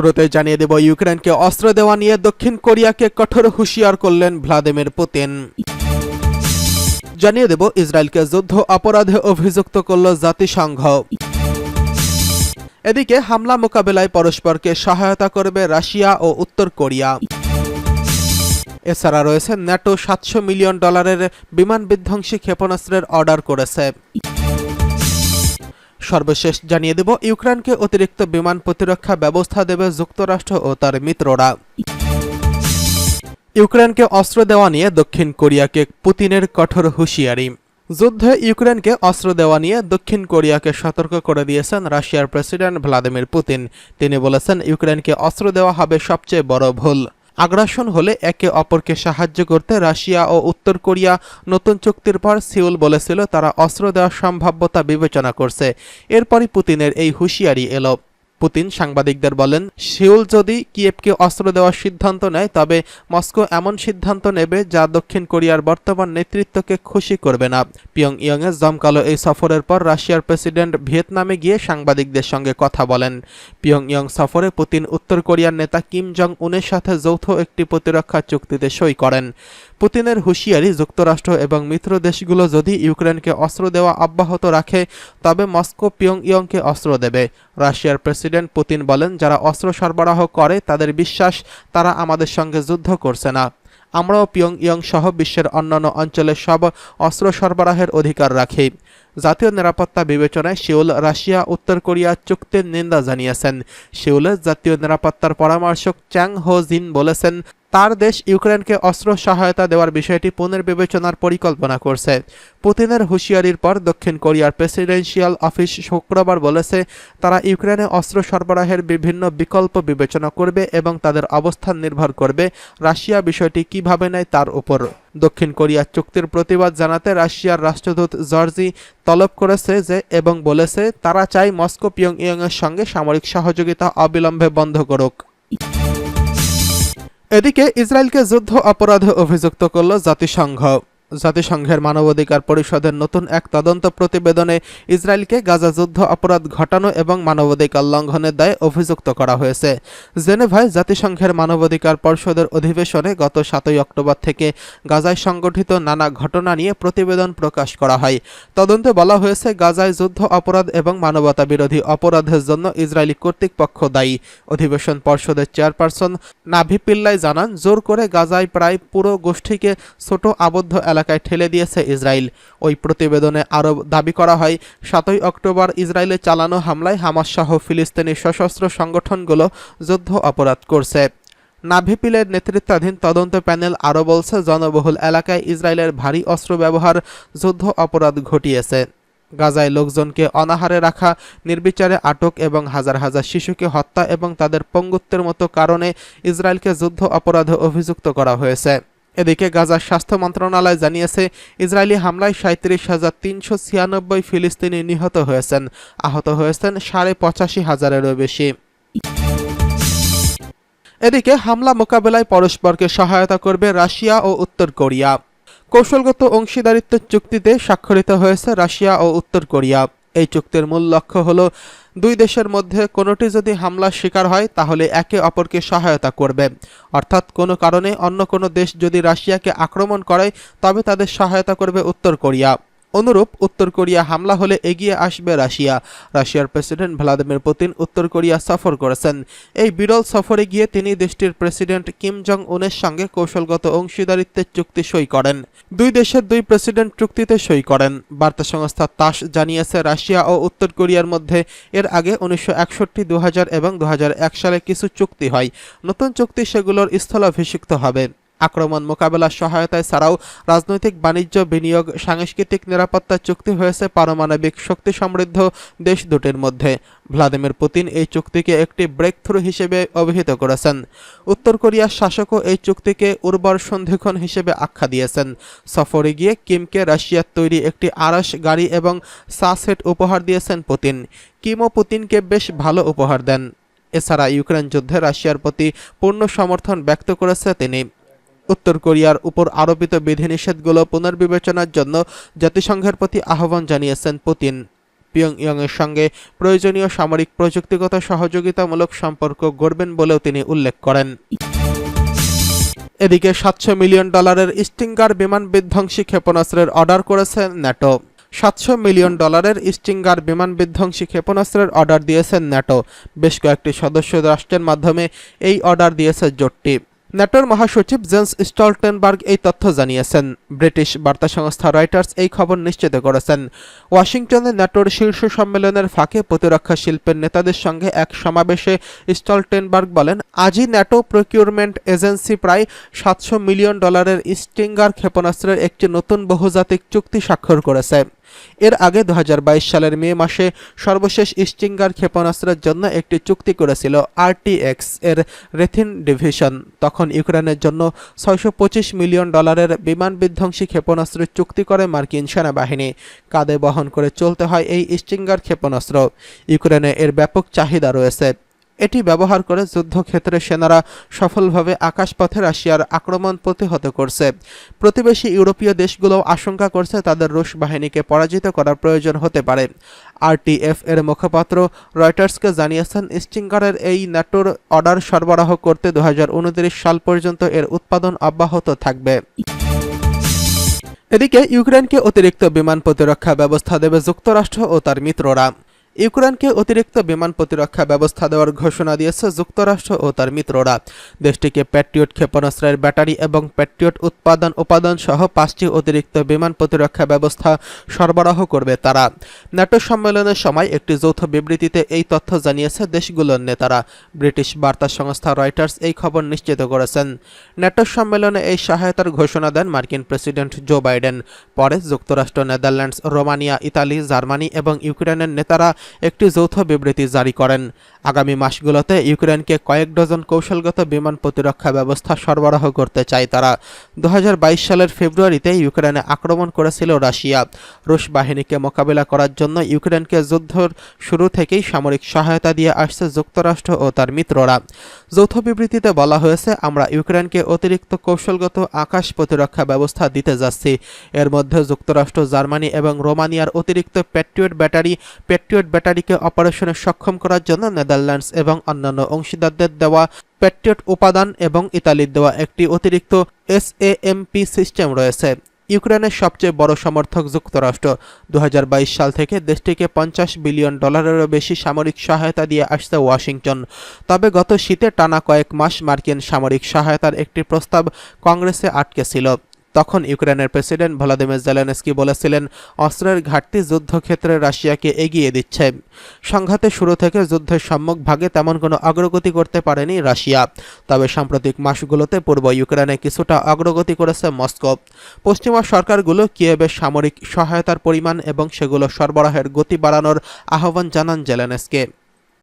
শুরুতে জানিয়ে দেব, ইউক্রেনকে অস্ত্র দেওয়া নিয়ে দক্ষিণ কোরিয়াকে কঠোর হুঁশিয়ার করলেন ভ্লাদিমির পুতিন। জানিয়ে দেব, ইসরায়েলকে যুদ্ধ অপরাধে অভিযুক্ত করল জাতিসংঘ। এদিকে হামলা মোকাবেলায় পরস্পরকে সহায়তা করবে রাশিয়া ও উত্তর কোরিয়া। এছাড়া রয়েছে ন্যাটো $700 মিলিয়ন বিমান বিধ্বংসী ক্ষেপণাস্ত্রের অর্ডার করেছে। সর্বশেষ জানিয়ে দেব, ইউক্রেনকে অতিরিক্ত বিমান প্রতিরক্ষা ব্যবস্থা দেবে যুক্তরাষ্ট্র ও তার মিত্ররা। ইউক্রেনকে অস্ত্র দেওয়া নিয়ে দক্ষিণ কোরিয়াকে পুতিনের কঠোর হুঁশিয়ারি। যুদ্ধে ইউক্রেনকে অস্ত্র দেওয়া নিয়ে দক্ষিণ কোরিয়াকে সতর্ক করে দিয়েছেন রাশিয়ার প্রেসিডেন্ট ভ্লাদিমির পুতিন। তিনি বলেছেন, ইউক্রেনকে অস্ত্র দেওয়া হবে সবচেয়ে বড় ভুল। আগ্রাসন হলে একে অপরকে সাহায্য করতে রাশিয়া ও উত্তর কোরিয়া নতুন চুক্তির পর সিউল বলেছিল তারা অস্ত্র দেওয়ার সম্ভাব্যতা বিবেচনা করছে। এরপরই পুতিনের এই হুঁশিয়ারি এলো। পুতিন সাংবাদিকদের বলেন, সিউল যদি কিয়েভকে অস্ত্র দেওয়ার সিদ্ধান্ত নেয় তবে মস্কো এমন সিদ্ধান্ত নেবে যা দক্ষিণ কোরিয়ার বর্তমান নেতৃত্বকে খুশি করবে না। পিয়ংইয়ংয়ে জমকালো এই সফরের পর রাশিয়ার প্রেসিডেন্ট ভিয়েতনামে গিয়ে সাংবাদিকদের সঙ্গে কথা বলেন। পিয়ংইয়ং সফরে পুতিন উত্তর কোরিয়ার নেতা কিম জং উনের সাথে যৌথ একটি প্রতিরক্ষা চুক্তিতে সই করেন। পুতিনের হুঁশিয়ারি, যুক্তরাষ্ট্র এবং মিত্র দেশগুলো যদি ইউক্রেনকে অস্ত্র দেওয়া অব্যাহত রাখে তবে মস্কো পিয়ংইয়ংকে অস্ত্র দেবে। রাশিয়ার প্রেসিডেন্ট পুতিন বলেন, যারা অস্ত্র সরবরাহ করে তাদের বিশ্বাস তারা আমাদের সঙ্গে যুদ্ধ করছে না। আমরাও পিয়ংইয়ং সহ বিশ্বের অন্যান্য অঞ্চলে সব অস্ত্র সরবরাহের অধিকার রাখি। জাতীয় নিরাপত্তা বিবেচনায় সিউল রাশিয়া উত্তর কোরিয়া চুক্তির নিন্দা জানিয়েছেন। সিউলের জাতীয় নিরাপত্তার পরামর্শক চ্যাং হো জিন বলেছেন, তার দেশ ইউক্রেনকে অস্ত্র সহায়তা দেওয়ার বিষয়টি পুনর্বিবেচনার পরিকল্পনা করছে। পুতিনের হুঁশিয়ারির পর দক্ষিণ কোরিয়ার প্রেসিডেন্সিয়াল অফিস শুক্রবার বলেছে তারা ইউক্রেনে অস্ত্র সরবরাহের বিভিন্ন বিকল্প বিবেচনা করবে এবং তাদের অবস্থান নির্ভর করবে রাশিয়া বিষয়টি কিভাবে নেয় তার উপর। দক্ষিণ কোরিয়ার চুক্তির প্রতিবাদ জানাতে রাশিয়ার রাষ্ট্রদূত জর্জি তলব করেছে এবং বলেছে তারা চায় মস্কো পিয়ংইয়ংয়ের সঙ্গে সামরিক সহযোগিতা অবিলম্বে বন্ধ করুক। এদিকে ইসরায়েলকে যুদ্ধ অপরাধে অভিযুক্ত করল জাতিসংঘ। জাতিসংঘের মানবাধিকার পরিষদের নতুন এক তদন্ত প্রতিবেদনে ইসরায়েলকে গাজা যুদ্ধ অপরাধ ঘটানো এবং মানবাধিকার লঙ্ঘনের দায়ে অভিযুক্ত করা হয়েছে। জেনেভায় জাতিসংঘের মানবাধিকার পরিষদের অধিবেশনে গত 7 অক্টোবর থেকে গাজায় সংগঠিত নানা ঘটনা নিয়ে প্রতিবেদন প্রকাশ করা হয়। তদন্তে বলা হয়েছে, গাজায় যুদ্ধ অপরাধ এবং মানবতা বিরোধী অপরাধের জন্য ইসরায়েলি কর্তৃপক্ষ দায়ী। অধিবেশন পরিষদের চেয়ারপারসন নাভি পিল্লাই জানান, জোর করে গাজায় প্রায় পুরো গোষ্ঠীকে ছোট আবদ্ধ এলাকায় ঠেলে দিয়েছে ইসরায়েল। ওই প্রতিবেদনে আরও দাবি করা হয়, 7 অক্টোবর ইসরায়েলে চালানো হামলায় হামাস সহ ফিলিস্তিনি সশস্ত্র সংগঠনগুলো যুদ্ধ অপরাধ করছে। নাভিপিলের নেতৃত্বাধীন তদন্ত প্যানেল আরও বলছে, জনবহুল এলাকায় ইসরায়েলের ভারী অস্ত্র ব্যবহার যুদ্ধ অপরাধ ঘটিয়েছে। গাজায় লোকজনকে অনাহারে রাখা, নির্বিচারে আটক এবং হাজার হাজার শিশুকে হত্যা এবং তাদের পঙ্গুত্বের মতো কারণে ইসরায়েলকে যুদ্ধ অপরাধে অভিযুক্ত করা হয়েছে। এদিকে গাজার স্বাস্থ্য মন্ত্রণালয় জানিয়েছে, ইসরায়েলি হামলায় 37,396 ফিলিস্তিনি নিহত হয়েছেন, আহত হয়েছেন 85,500-এরও বেশি। এদিকে হামলা মোকাবেলায় পরস্পরকে সহায়তা করবে রাশিয়া ও উত্তর কোরিয়া। কৌশলগত অংশীদারিত্ব চুক্তিতে স্বাক্ষরিত হয়েছে রাশিয়া ও উত্তর কোরিয়া। এই চুক্তির মূল লক্ষ্য হল, দুই দেশের মধ্যে কোনোটি যদি হামলার শিকার হয় তাহলে একে অপরকে সহায়তা করবে। অর্থাৎ কোনো কারণে অন্য কোনো দেশ যদি রাশিয়াকে আক্রমণ করে তবে তাদের সহায়তা করবে উত্তর কোরিয়া। অনুরূপ উত্তর কোরিয়া হামলা হলে এগিয়ে আসবে রাশিয়া। রাশিয়ার প্রেসিডেন্ট ভ্লাদিমির পুতিন উত্তর কোরিয়া সফর করেছেন। এই বিরল সফরে গিয়ে তিনি দেশটির প্রেসিডেন্ট কিম জং উনের সঙ্গে কৌশলগত অংশীদারিত্বের চুক্তি সই করেন। দুই দেশের দুই প্রেসিডেন্ট চুক্তিতে সই করেন। বার্তা সংস্থা তাস জানিয়েছে, রাশিয়া ও উত্তর কোরিয়ার মধ্যে এর আগে 1961, 2000 এবং 2001 সালে কিছু চুক্তি হয়। নতুন চুক্তি সেগুলোর স্থলাভিষিক্ত হবে। আক্রমণ মোকাবেলার সহায়তায় ছাড়াও রাজনৈতিক, বাণিজ্য, বিনিয়োগ, সাংস্কৃতিক নিরাপত্তা চুক্তি হয়েছে পারমাণবিক শক্তি সমৃদ্ধ দেশ দুটির মধ্যে। ভ্লাদিমির পুতিন এই চুক্তিকে একটি ব্রেকথ্রু হিসেবে অভিহিত করেছেন। উত্তর কোরিয়ার শাসকও এই চুক্তিকে উর্বর সন্ধিক্ষণ হিসেবে আখ্যা দিয়েছেন। সফরে গিয়ে কিমকে রাশিয়ার তৈরি একটি আড়স গাড়ি এবং সেট উপহার দিয়েছেন পুতিন। কিমও পুতিনকে বেশ ভালো উপহার দেন। এছাড়া ইউক্রেন যুদ্ধে রাশিয়ার প্রতি পূর্ণ সমর্থন ব্যক্ত করেছে তিনি। উত্তর কোরিয়ার উপর আরোপিত বিধিনিষেধগুলো পুনর্বিবেচনার জন্য জাতিসংঘের প্রতি আহ্বান জানিয়েছেন পুতিন। পিয়ংইয়ংয়ের সঙ্গে প্রয়োজনীয় সামরিক প্রযুক্তিগত সহযোগিতামূলক সম্পর্ক গড়বেন বলেও তিনি উল্লেখ করেন। এদিকে $700 মিলিয়ন স্টিঙ্গার বিমান বিধ্বংসী ক্ষেপণাস্ত্রের অর্ডার করেছে ন্যাটো। $700 মিলিয়ন স্টিঙ্গার বিমান বিধ্বংসী ক্ষেপণাস্ত্রের অর্ডার দিয়েছে ন্যাটো। বেশ কয়েকটি সদস্য রাষ্ট্রের মাধ্যমে এই অর্ডার দিয়েছে জোটটি। ন্যাটোর মহাসচিব জেন্স স্টলটেনবার্গ এই তথ্য জানিয়েছেন। ব্রিটিশ বার্তা সংস্থা রয়টার্স এই খবর নিশ্চিত করেছেন। ওয়াশিংটনে ন্যাটোর শীর্ষ সম্মেলনের ফাঁকে প্রতিরক্ষা শিল্পের নেতাদের সঙ্গে এক সমাবেশে স্টলটেনবার্গ বলেন, আজই ন্যাটো প্রকিউরমেন্ট এজেন্সি প্রায় $700 মিলিয়ন স্টিঙ্গার ক্ষেপণাস্ত্রের একটি নতুন বহুজাতিক চুক্তি স্বাক্ষর করেছে। এর আগে 2022 সালের মে মাসে সর্বশেষ স্টিঙ্গার ক্ষেপণাস্ত্রের জন্য একটি চুক্তি করেছিল RTX এর রেথিন ডিভিশন। তখন ইউক্রেনের জন্য $625 মিলিয়ন বিমান বিধ্বংসী ক্ষেপণাস্ত্রের চুক্তি করে মার্কিন সেনাবাহিনী। কাঁধে বহন করে চলতে হয় এই স্টিঙ্গার ক্ষেপণাস্ত্র। ইউক্রেনে এর ব্যাপক চাহিদা রয়েছে। এটি ব্যবহার করে যুদ্ধক্ষেত্রে সেনারা সফলভাবে আকাশপথে রাশিয়ার আক্রমণ প্রতিহত করছে। প্রতিবেশী ইউরোপীয় দেশগুলোও আশঙ্কা করছে তাদের রুশ বাহিনীকে পরাজিত করার প্রয়োজন হতে পারে। RTF এর মুখপাত্র রয়টার্সকে জানিয়েছেন, স্টিঙ্গারের এই ন্যাটোর অর্ডার সরবরাহ করতে 2029 সাল পর্যন্ত এর উৎপাদন অব্যাহত থাকবে। এদিকে ইউক্রেনকে অতিরিক্ত বিমান প্রতিরক্ষা ব্যবস্থা দেবে যুক্তরাষ্ট্র ও তার মিত্ররা। ইউক্রেনকে অতিরিক্ত বিমান প্রতিরক্ষা ব্যবস্থা দেওয়ার ঘোষণা দিয়েছে যুক্তরাষ্ট্র ও তার মিত্ররা। দেশটিকে প্যাট্রিয়ট ক্ষেপণাস্ত্রের ব্যাটারি এবং প্যাট্রিয়ট উপাদান সহ 5টি অতিরিক্ত বিমান প্রতিরক্ষা ব্যবস্থা সরবরাহ করবে তারা। ন্যাটো সম্মেলনের সময় একটি যৌথ বিবৃতিতে এই তথ্য জানিয়েছে দেশগুলোর নেতারা। ব্রিটিশ বার্তা সংস্থা রয়টার্স এই খবর নিশ্চিত করেছেন। ন্যাটো সম্মেলনে এই সহায়তার ঘোষণা দেন মার্কিন প্রেসিডেন্ট জো বাইডেন। পরে যুক্তরাষ্ট্র, নেদারল্যান্ডস, রোমানিয়া, ইতালি, জার্মানি এবং ইউক্রেনের নেতারা একটি যৌথ বিবৃতি জারি করেন। আগামী মাসগুলোতে ইউক্রেনকে কয়েক ডজন কৌশলগত বিমান প্রতিরক্ষা ব্যবস্থা সরবরাহ করতে চায় তারা। 2022 সালের ফেব্রুয়ারিতে ইউক্রেনে আক্রমণ করেছিল রাশিয়া। রুশ বাহিনীকে মোকাবিলা করার জন্য ইউক্রেনকে যুদ্ধের শুরু থেকেই সামরিক সহায়তা দিয়ে আসছে যুক্তরাষ্ট্র ও তার মিত্ররা। যৌথ বিবৃতিতে বলা হয়েছে, আমরা ইউক্রেনকে অতিরিক্ত কৌশলগত আকাশ প্রতিরক্ষা ব্যবস্থা দিতে যাচ্ছি। এর মধ্যে যুক্তরাষ্ট্র, জার্মানি এবং রোমানিয়ার অতিরিক্ত প্যাট্রিয়ট ব্যাটারিকে অপারেশনে সক্ষম করার জন্য নেদারল্যান্ডস এবং অন্যান্য অংশীদারদের দেওয়া প্যাট্রিয়ট উপাদান এবং ইতালির দেওয়া একটি অতিরিক্ত SAMP সিস্টেম রয়েছে। ইউক্রেনের সবচেয়ে বড় সমর্থক যুক্তরাষ্ট্র। 2022 সাল থেকে দেশটিকে $50 বিলিয়ন বেশি সামরিক সহায়তা দিয়ে আসছে ওয়াশিংটন। তবে গত শীতে টানা কয়েক মাস মার্কিন সামরিক সহায়তার একটি প্রস্তাব কংগ্রেসে আটকে ছিল। তখন ইউক্রেনের প্রেসিডেন্ট ভলোদিমির জেলেনস্কি বলেছিলেন, অস্ত্রের ঘাটতি যুদ্ধক্ষেত্রে রাশিয়াকে এগিয়ে দিচ্ছে। সংঘাতের শুরু থেকে যুদ্ধের সম্মুখভাগে তেমন কোনো অগ্রগতি করতে পারেনি রাশিয়া। তবে সাম্প্রতিক মাসগুলোতে পূর্ব ইউক্রেনে কিছুটা অগ্রগতি করেছে মস্কো। পশ্চিমা সরকারগুলো কিয়েভের সামরিক সহায়তার পরিমাণ এবং সেগুলো সরবরাহের গতি বাড়ানোর আহ্বান জানান জেলেনস্কি।